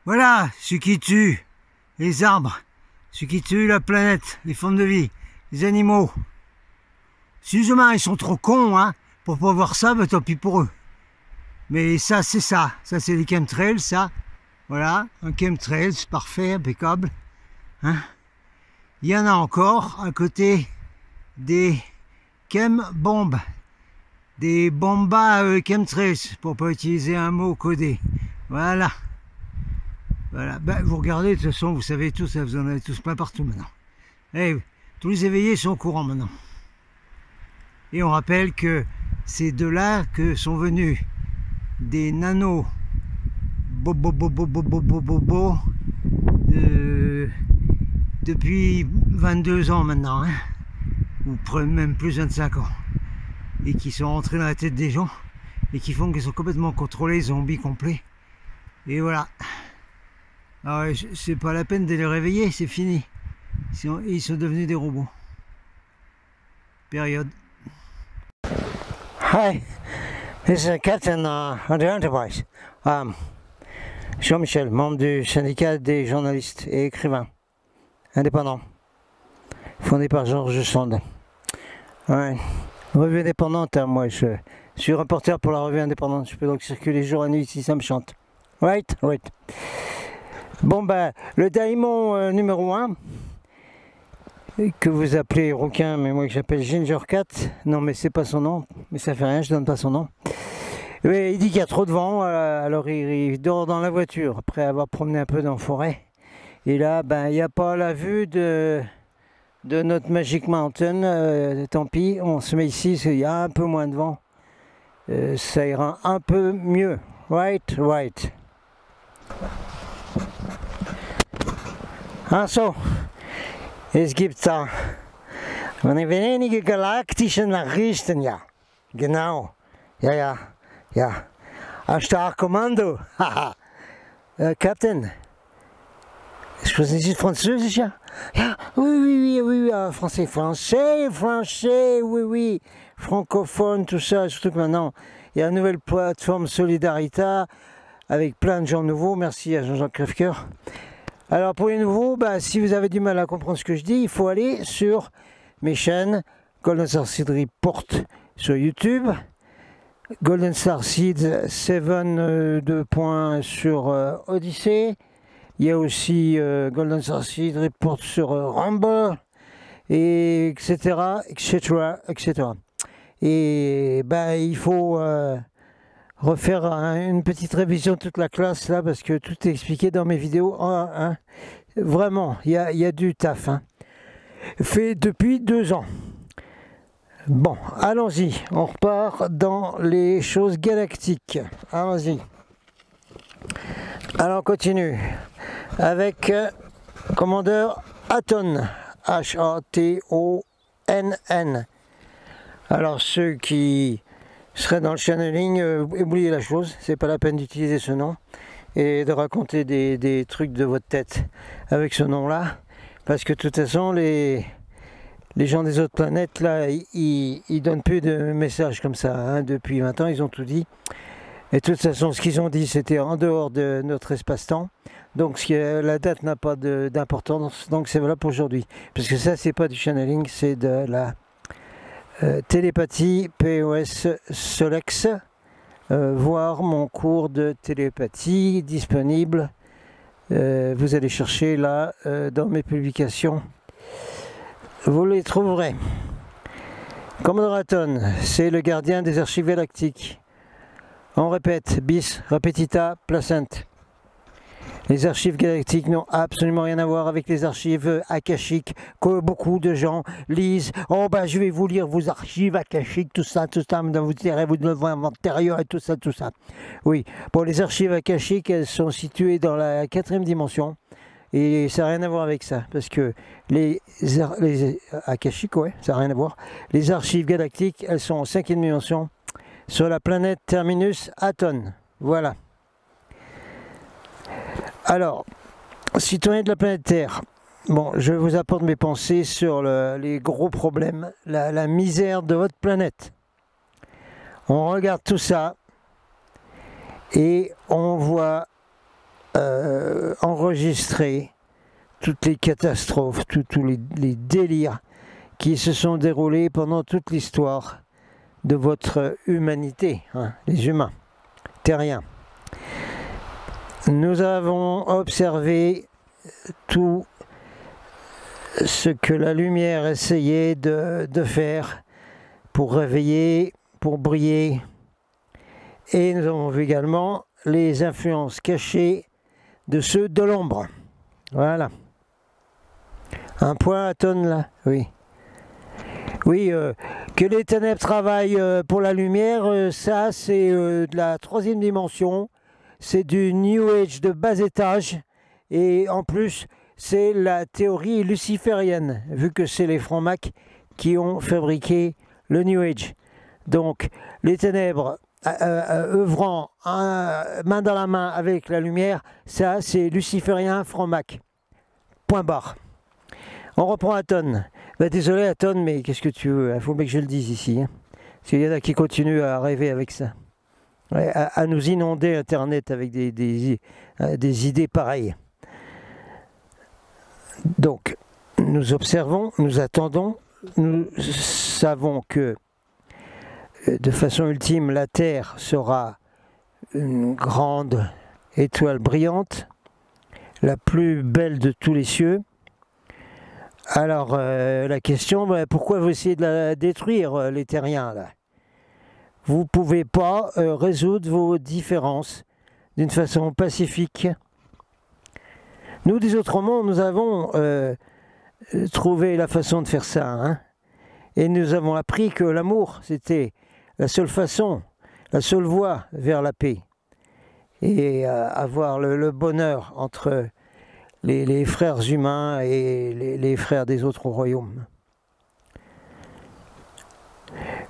Voilà, ce qui tue les arbres, ce qui tue la planète, les formes de vie, les animaux. Si les humains ils sont trop cons hein, pour pas voir ça, bah, tant pis pour eux. Mais ça c'est ça, ça c'est des chemtrails, ça. Voilà, un chemtrail, c'est parfait, impeccable. Hein. Il y en a encore à côté des chem-bombes, des bombas chemtrails, pour pas utiliser un mot codé. Voilà. Voilà, ben, vous regardez, de toute façon, vous savez tous, vous en avez tous plein partout maintenant. Et tous les éveillés sont au courant maintenant. Et on rappelle que c'est de là que sont venus des nanos depuis 22 ans maintenant, hein, ou même plus de 25 ans, et qui sont rentrés dans la tête des gens, et qui font qu'ils sont complètement contrôlés, zombies complets. Et voilà. Ah ouais, c'est pas la peine de les réveiller, c'est fini. Ils sont devenus des robots. Période. Hi, this is Captain on the Enterprise. Jean-Michel, membre du syndicat des journalistes et écrivains indépendants, fondé par Georges Sand. Ouais. Revue indépendante, hein, moi je suis reporter pour la revue indépendante, je peux donc circuler jour et nuit si ça me chante. Right? Right. Bon ben, le daimon numéro 1, que vous appelez Rouquin, mais moi que j'appelle Ginger Cat, non mais c'est pas son nom, mais ça fait rien, je donne pas son nom. Mais il dit qu'il y a trop de vent, alors il dort dans la voiture, après avoir promené un peu dans la forêt. Et là, ben, il n'y a pas la vue de notre Magic Mountain, tant pis, on se met ici, il y a un peu moins de vent, ça ira un peu mieux, right, right. Also, es gibt da wenige galaktische Nachrichten, ja. Genau. Ja, ja, ja. Un Starkommando. Haha. Captain. Sprechen Sie Französisch, ja? Ja, oui, français, oui, oui. Francophone, tout ça, surtout que maintenant, il y a une nouvelle plateforme Solidarita avec plein de gens nouveaux. Merci à Jean-Jacques Crèvecoeur. Alors pour les nouveaux, bah, si vous avez du mal à comprendre ce que je dis, il faut aller sur mes chaînes Golden Star Seed Report sur YouTube, Golden Star Seed 7 2 points sur Odyssey, il y a aussi Golden Star Seed Report sur Rumble, et etc. Et bah, il faut refaire une petite révision de toute la classe là parce que tout est expliqué dans mes vidéos. Hein. Vraiment, il y a du taf. Hein. Fait depuis 2 ans. Bon, allons-y. On repart dans les choses galactiques. Allons-y. Alors on continue avec commandeur Aton. H-A-T-O-N-N. Alors ceux qui serait dans le channeling, oubliez la chose, c'est pas la peine d'utiliser ce nom et de raconter des trucs de votre tête avec ce nom là, parce que de toute façon les gens des autres planètes là, ils donnent plus de messages comme ça, hein. Depuis 20 ans ils ont tout dit, et de toute façon ce qu'ils ont dit c'était en dehors de notre espace-temps, donc la date n'a pas d'importance, donc c'est voilà pour aujourd'hui, parce que ça c'est pas du channeling, c'est de la télépathie, POS Solex, voir mon cours de télépathie disponible. Vous allez chercher là dans mes publications, vous les trouverez. Commodore Aton, c'est le gardien des archives galactiques. On répète, bis repetita placent. Les archives galactiques n'ont absolument rien à voir avec les archives akashiques que beaucoup de gens lisent. Oh bah je vais vous lire vos archives akashiques, tout ça, vous direz vous devez intérieur et tout ça. Oui, bon, les archives akashiques, elles sont situées dans la 4e dimension. Et ça n'a rien à voir avec ça, parce que les akashiques, ouais, ça n'a rien à voir. Les archives galactiques, elles sont en 5e dimension, sur la planète Terminus Aton. Voilà. Alors, citoyens de la planète Terre, bon, je vous apporte mes pensées sur les gros problèmes, la misère de votre planète. On regarde tout ça et on voit enregistrer toutes les catastrophes, tous les délires qui se sont déroulés pendant toute l'histoire de votre humanité, hein, les humains, terriens. Nous avons observé tout ce que la lumière essayait de faire pour réveiller, pour briller. Et nous avons vu également les influences cachées de ceux de l'ombre. Voilà. Un point à tonne là, oui. Oui, que les ténèbres travaillent pour la lumière, ça c'est de la 3e dimension. C'est du New Age de bas étage et en plus c'est la théorie luciférienne vu que c'est les francs-macs qui ont fabriqué le New Age. Donc les ténèbres œuvrant main dans la main avec la lumière, ça c'est luciférien franc-mac. Point barre. On reprend Aton. Bah, désolé Aton, mais qu'est-ce que tu veux? Il faut bien que je le dise ici. Hein. Parce qu'il y en a qui continuent à rêver avec ça. Ouais, à nous inonder Internet avec des idées pareilles. Donc, nous observons, nous attendons, nous savons que de façon ultime, la Terre sera une grande étoile brillante, la plus belle de tous les cieux. Alors, la question, pourquoi vous essayez de la détruire, les terriens, là? Vous ne pouvez pas résoudre vos différences d'une façon pacifique. Nous, des autres mondes, nous avons trouvé la façon de faire ça. Hein, et nous avons appris que l'amour, c'était la seule façon, la seule voie vers la paix. Et avoir le bonheur entre les frères humains et les frères des autres royaumes.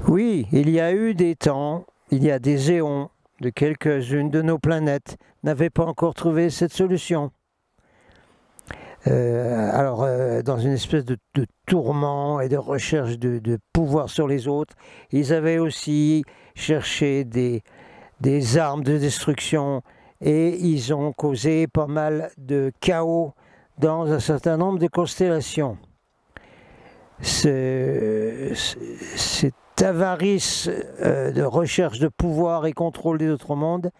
Oui, il y a eu des temps, il y a des éons, de quelques-unes de nos planètes n'avaient pas encore trouvé cette solution. Dans une espèce de tourment et de recherche de pouvoir sur les autres, ils avaient aussi cherché des armes de destruction et ils ont causé pas mal de chaos dans un certain nombre de constellations. Cette avarice de recherche de pouvoir et contrôle des autres mondes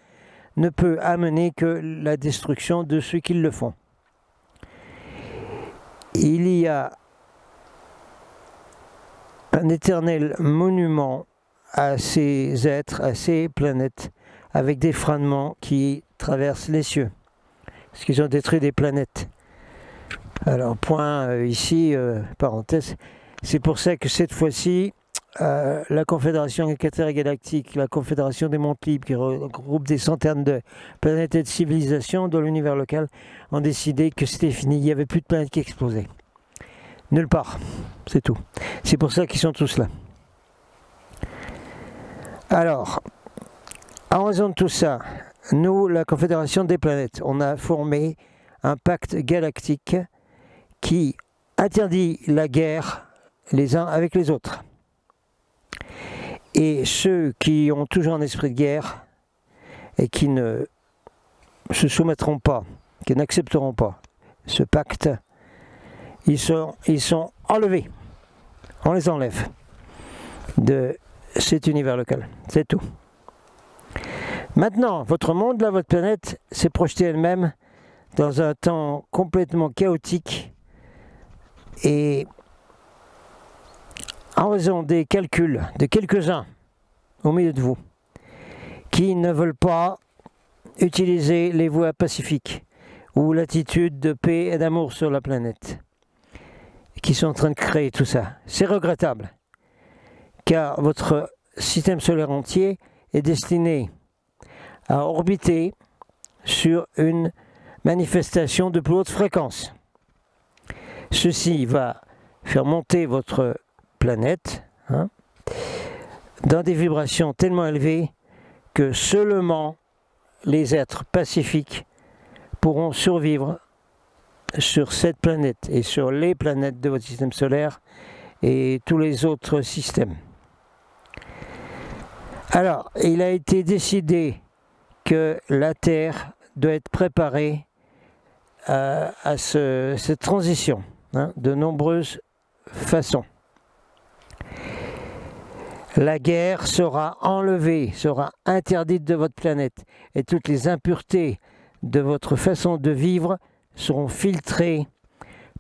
ne peut amener que la destruction de ceux qui le font. Il y a un éternel monument à ces êtres, à ces planètes, avec des fragments qui traversent les cieux, parce qu'ils ont détruit des planètes. Alors, point ici, parenthèse, c'est pour ça que cette fois-ci, la Confédération intergalactique, la Confédération des mondes libres, qui regroupe des centaines de planètes et de civilisations dans l'univers local, ont décidé que c'était fini, il n'y avait plus de planètes qui explosaient. Nulle part, c'est tout. C'est pour ça qu'ils sont tous là. Alors, en raison de tout ça, nous, la Confédération des planètes, on a formé un pacte galactique qui interdit la guerre les uns avec les autres. Et ceux qui ont toujours un esprit de guerre et qui ne se soumettront pas, qui n'accepteront pas ce pacte, ils sont enlevés. On les enlève. de cet univers local. C'est tout. Maintenant, votre monde, là, votre planète, s'est projetée elle-même dans un temps complètement chaotique et en raison des calculs de quelques-uns au milieu de vous qui ne veulent pas utiliser les voies pacifiques ou l'attitude de paix et d'amour sur la planète, qui sont en train de créer tout ça. C'est regrettable, car votre système solaire entier est destiné à orbiter sur une manifestation de plus haute fréquence. Ceci va faire monter votre planète dans des vibrations tellement élevées que seulement les êtres pacifiques pourront survivre sur cette planète et sur les planètes de votre système solaire et tous les autres systèmes. Alors, il a été décidé que la Terre doit être préparée à cette transition de nombreuses façons. La guerre sera enlevée, sera interdite de votre planète et toutes les impuretés de votre façon de vivre seront filtrées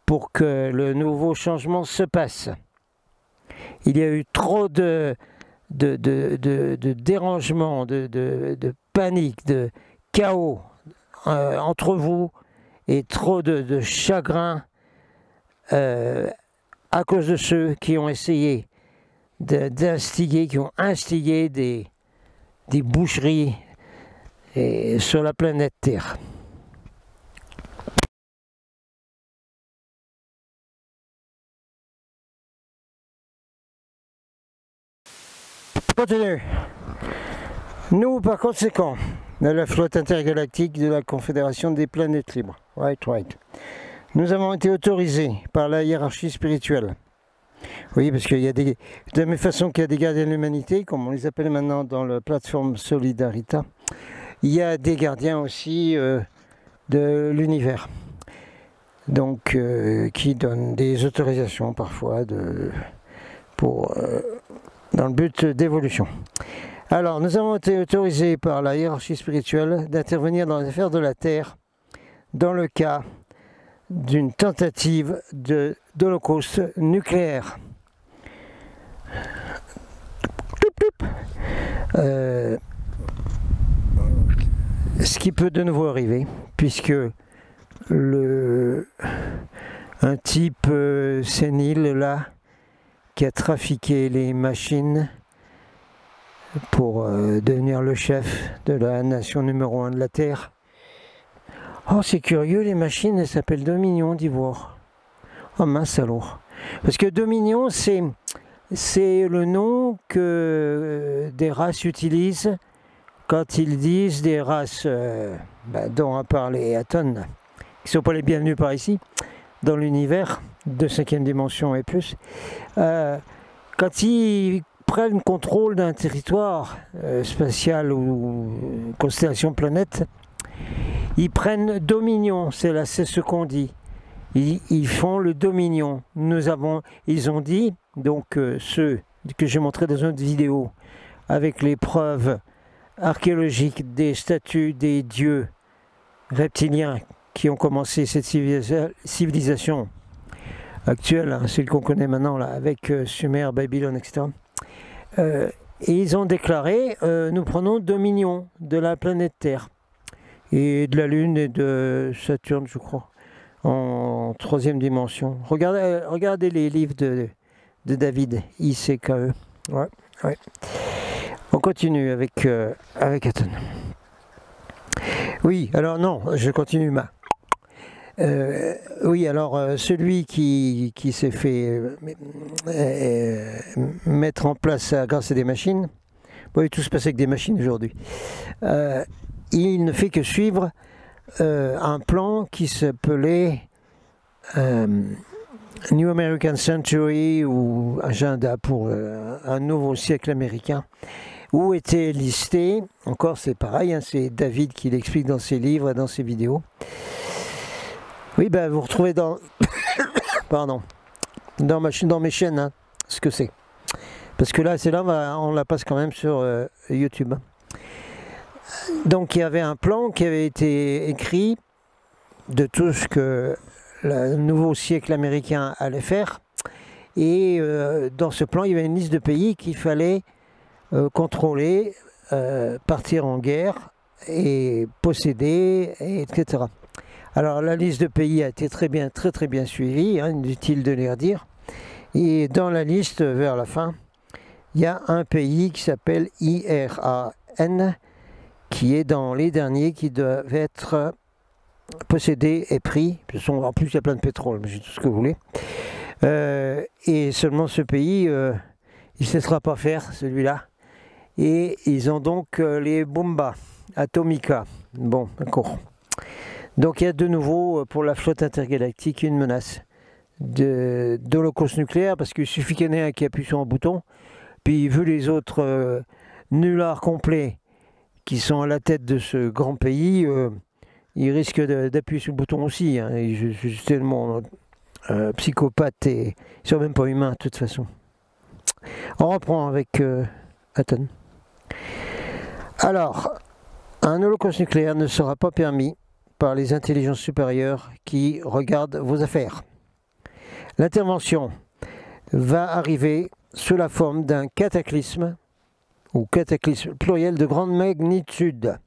pour que le nouveau changement se passe. Il y a eu trop de dérangements, de panique, de chaos entre vous et trop de chagrin à cause de ceux qui ont essayé d'instiguer, qui ont instigé des boucheries sur la planète Terre. Continue. Nous, par conséquent, de la flotte intergalactique de la Confédération des planètes libres, right. Nous avons été autorisés par la hiérarchie spirituelle. Oui, parce qu'il y a de la même façon qu'il y a des gardiens de l'humanité, comme on les appelle maintenant dans la plateforme Solidarita, il y a des gardiens aussi de l'univers. Donc, qui donnent des autorisations parfois dans le but d'évolution. Alors, nous avons été autorisés par la hiérarchie spirituelle d'intervenir dans les affaires de la Terre dans le cas d'une tentative d'holocauste nucléaire. Ce qui peut de nouveau arriver, puisque un type sénile là, qui a trafiqué les machines pour devenir le chef de la nation numéro 1 de la Terre. Oh, c'est curieux, les machines, elles s'appellent Dominion d'Ivoire. Oh mince alors. Parce que Dominion, c'est le nom que des races utilisent quand ils disent des races dont a parlé Aton, qui ne sont pas les bienvenus par ici, dans l'univers de 5e dimension et plus. Quand ils prennent contrôle d'un territoire spatial ou constellation planète, ils prennent dominion, c'est ce qu'on dit. Ils font le dominion. Ils ont dit, donc ceux que j'ai montré dans une autre vidéo, avec les preuves archéologiques des statues des dieux reptiliens qui ont commencé cette civilisation actuelle, celle qu'on connaît maintenant là, avec Sumer, Babylone, etc. Et ils ont déclaré, nous prenons dominion de la planète Terre et de la Lune et de Saturne, je crois, en 3e dimension. Regardez les livres de David, ICKE. Ouais. On continue avec Aton. Oui, alors non, je continue oui, alors celui qui s'est fait mettre en place grâce à des machines, oui, tout se passe avec des machines aujourd'hui, il ne fait que suivre un plan qui s'appelait New American Century ou Agenda pour un nouveau siècle américain, où était listé, encore c'est pareil, c'est David qui l'explique dans ses livres et dans ses vidéos. Oui, vous retrouvez dans mes chaînes ce que c'est. Parce que là, celle-là, on la passe quand même sur YouTube. Donc il y avait un plan qui avait été écrit de tout ce que le nouveau siècle américain allait faire. Et dans ce plan, il y avait une liste de pays qu'il fallait contrôler, partir en guerre et posséder, etc. Alors la liste de pays a été très bien suivie, hein, inutile de les redire. Et dans la liste, vers la fin, il y a un pays qui s'appelle IRAN, qui est dans les derniers qui doivent être possédés et pris. En plus, il y a plein de pétrole, mais j'ai tout ce que vous voulez. Et seulement ce pays, il ne se laissera pas faire, celui-là. Et ils ont donc les bombas atomica. Bon, d'accord. Donc il y a de nouveau, pour la flotte intergalactique, une menace d'holocauste nucléaire, parce qu'il suffit qu'il y en ait un qui appuie sur un bouton, puis vu les autres nullards complets qui sont à la tête de ce grand pays, ils risquent d'appuyer sur le bouton aussi. Hein. Je suis tellement psychopathe et ils sont même pas humains de toute façon. On reprend avec Aton. Alors, un holocauste nucléaire ne sera pas permis par les intelligences supérieures qui regardent vos affaires. L'intervention va arriver sous la forme d'un cataclysme, ou cataclysme pluriel de grande magnitude.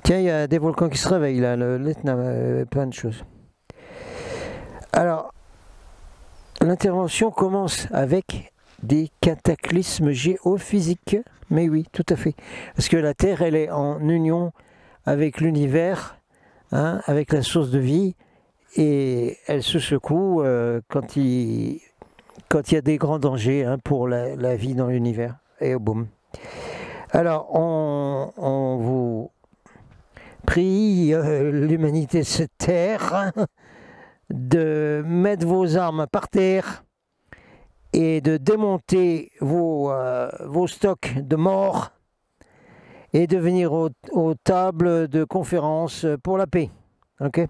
Tiens, il y a des volcans qui se réveillent là, l'Etna, plein de choses. Alors, l'intervention commence avec des cataclysmes géophysiques. Mais oui, tout à fait. Parce que la Terre, elle est en union avec l'univers, hein, avec la source de vie, et elle se secoue quand il y a des grands dangers, hein, pour la vie dans l'univers. Et boum. Alors, on vous prie, l'humanité de cette terre, de mettre vos armes par terre et de démonter vos stocks de morts et de venir aux tables de conférence pour la paix, okay,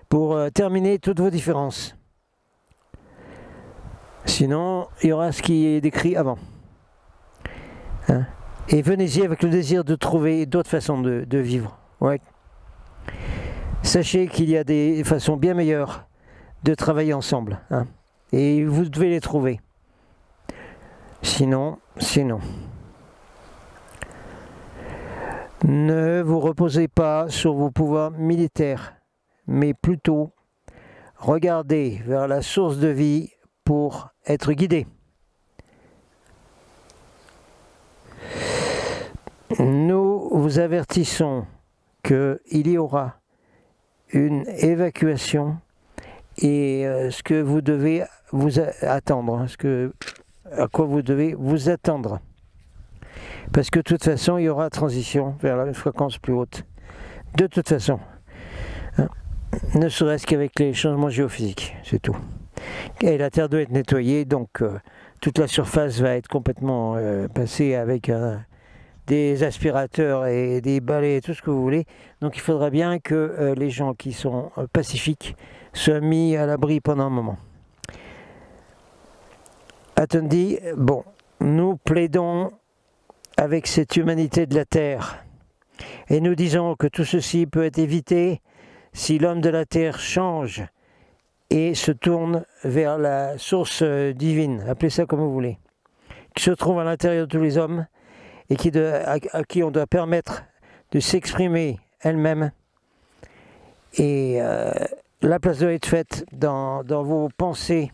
pour terminer toutes vos différences. Sinon, il y aura ce qui est décrit avant. Hein? Et venez-y avec le désir de trouver d'autres façons de vivre. Ouais. Sachez qu'il y a des façons bien meilleures de travailler ensemble. Hein? Et vous devez les trouver. Sinon, c'est non. Ne vous reposez pas sur vos pouvoirs militaires, mais plutôt regardez vers la source de vie pour être guidé. Nous vous avertissons qu'il y aura une évacuation et ce que vous devez vous attendre, à quoi vous devez vous attendre. Parce que de toute façon, il y aura transition vers une fréquence plus haute. De toute façon. Hein, ne serait-ce qu'avec les changements géophysiques, c'est tout. Et la Terre doit être nettoyée, donc toute la surface va être complètement passée avec des aspirateurs et des balais, tout ce que vous voulez. Donc il faudra bien que les gens qui sont pacifiques soient mis à l'abri pendant un moment. Aton dit, bon, nous plaidons avec cette humanité de la Terre et nous disons que tout ceci peut être évité si l'homme de la Terre change et se tourne vers la source divine, appelez ça comme vous voulez, qui se trouve à l'intérieur de tous les hommes et à qui on doit permettre de s'exprimer elle-même. Et la place doit être faite dans vos pensées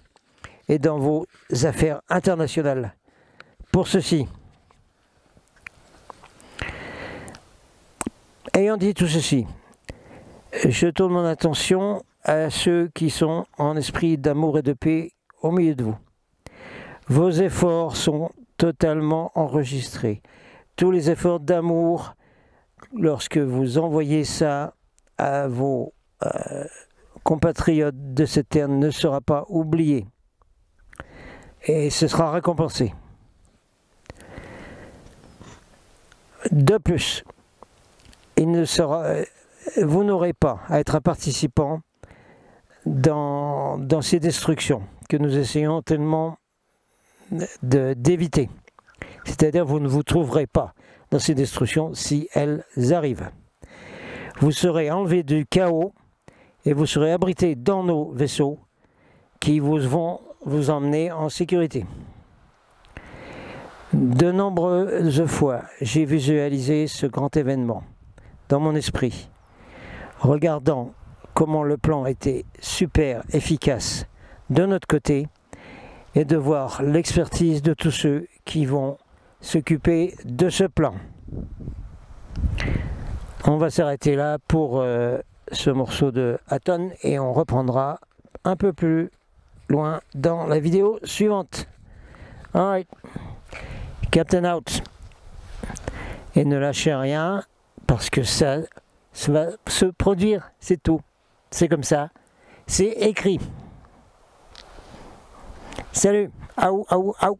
et dans vos affaires internationales. Pour ceci, ayant dit tout ceci, je tourne mon attention à ceux qui sont en esprit d'amour et de paix au milieu de vous. Vos efforts sont totalement enregistrés. Tous les efforts d'amour, lorsque vous envoyez ça à vos compatriotes de cette terre, ne sera pas oublié. Et ce sera récompensé. De plus, vous n'aurez pas à être un participant dans ces destructions que nous essayons tellement d'éviter. C'est-à-dire vous ne vous trouverez pas dans ces destructions si elles arrivent. Vous serez enlevé du chaos et vous serez abrité dans nos vaisseaux qui vont vous emmener en sécurité. De nombreuses fois, j'ai visualisé ce grand événement dans mon esprit, regardant comment le plan était super efficace de notre côté et de voir l'expertise de tous ceux qui vont s'occuper de ce plan. On va s'arrêter là pour ce morceau de Aton et on reprendra un peu plus loin dans la vidéo suivante. Alright, Captain out. Et ne lâchez rien parce que ça va se produire, c'est tout. C'est comme ça, c'est écrit. Salut, aou, aou, aou.